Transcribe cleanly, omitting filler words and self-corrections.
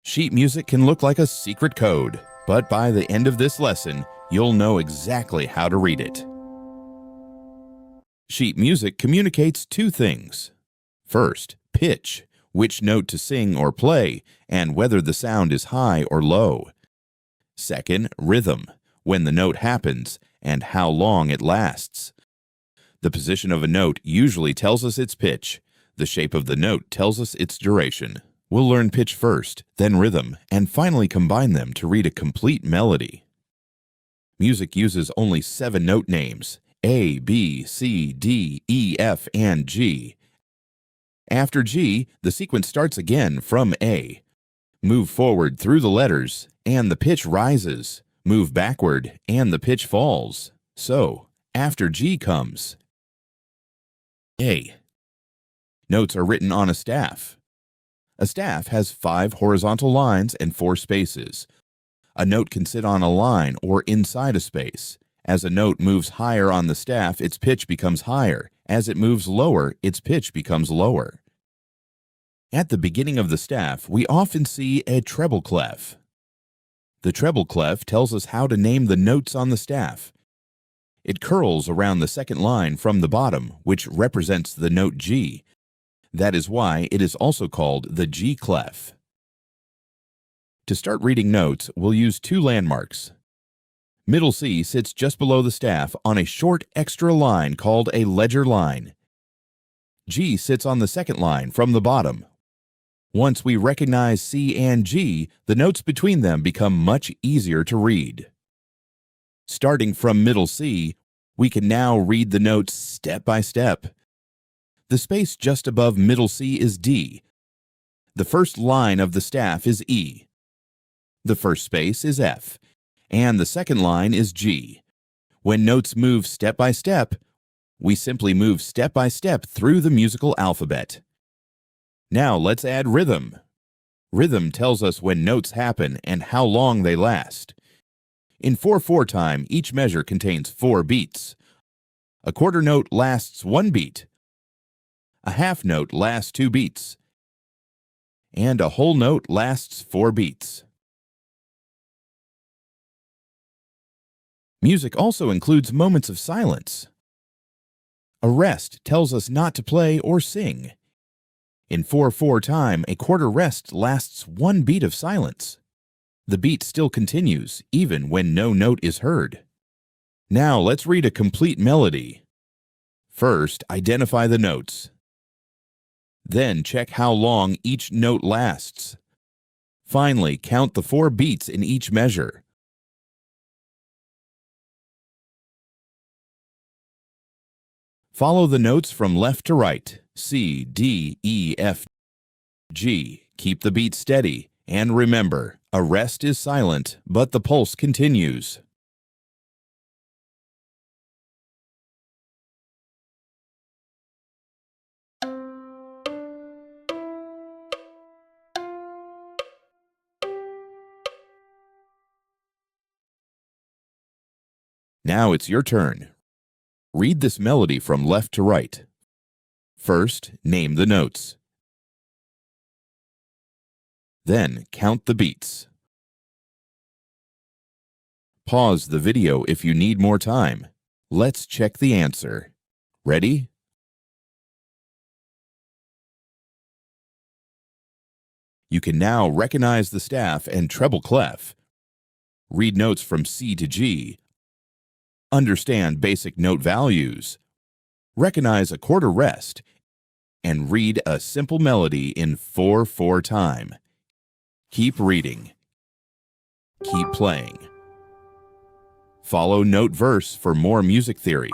Sheet music can look like a secret code, but by the end of this lesson, you'll know exactly how to read it. Sheet music communicates two things. First, pitch, which note to sing or play, and whether the sound is high or low. Second, rhythm, when the note happens and how long it lasts. The position of a note usually tells us its pitch. The shape of the note tells us its duration. We'll learn pitch first, then rhythm, and finally combine them to read a complete melody. Music uses only 7 note names: A, B, C, D, E, F, and G. After G, the sequence starts again from A. Move forward through the letters, and the pitch rises. Move backward, and the pitch falls. So, after G comes A. Notes are written on a staff. A staff has 5 horizontal lines and 4 spaces. A note can sit on a line or inside a space. As a note moves higher on the staff, its pitch becomes higher. As it moves lower, its pitch becomes lower. At the beginning of the staff, we often see a treble clef. The treble clef tells us how to name the notes on the staff. It curls around the second line from the bottom, which represents the note G. That is why it is also called the G clef. To start reading notes, we'll use 2 landmarks. Middle C sits just below the staff on a short extra line called a ledger line. G sits on the second line from the bottom. Once we recognize C and G, the notes between them become much easier to read. Starting from middle C, we can now read the notes step by step. The space just above middle C is D. The first line of the staff is E. The first space is F. And the second line is G. When notes move step by step, we simply move step by step through the musical alphabet. Now let's add rhythm. Rhythm tells us when notes happen and how long they last. In 4/4 time, each measure contains 4 beats. A quarter note lasts 1 beat. A half note lasts 2 beats. And a whole note lasts 4 beats. Music also includes moments of silence. A rest tells us not to play or sing. In 4/4 time, a quarter rest lasts 1 beat of silence. The beat still continues, even when no note is heard. Now let's read a complete melody. First, identify the notes. Then check how long each note lasts. Finally, count the 4 beats in each measure. Follow the notes from left to right: C, D, E, F, G. Keep the beat steady, and remember, a rest is silent, but the pulse continues. Now it's your turn. Read this melody from left to right. First, name the notes. Then, count the beats. Pause the video if you need more time. Let's check the answer. Ready? You can now recognize the staff and treble clef. Read notes from C to G. Understand basic note values. Recognize a quarter rest. And read a simple melody in 4/4 time. Keep reading. Keep playing. Follow Noteverse for more music theory.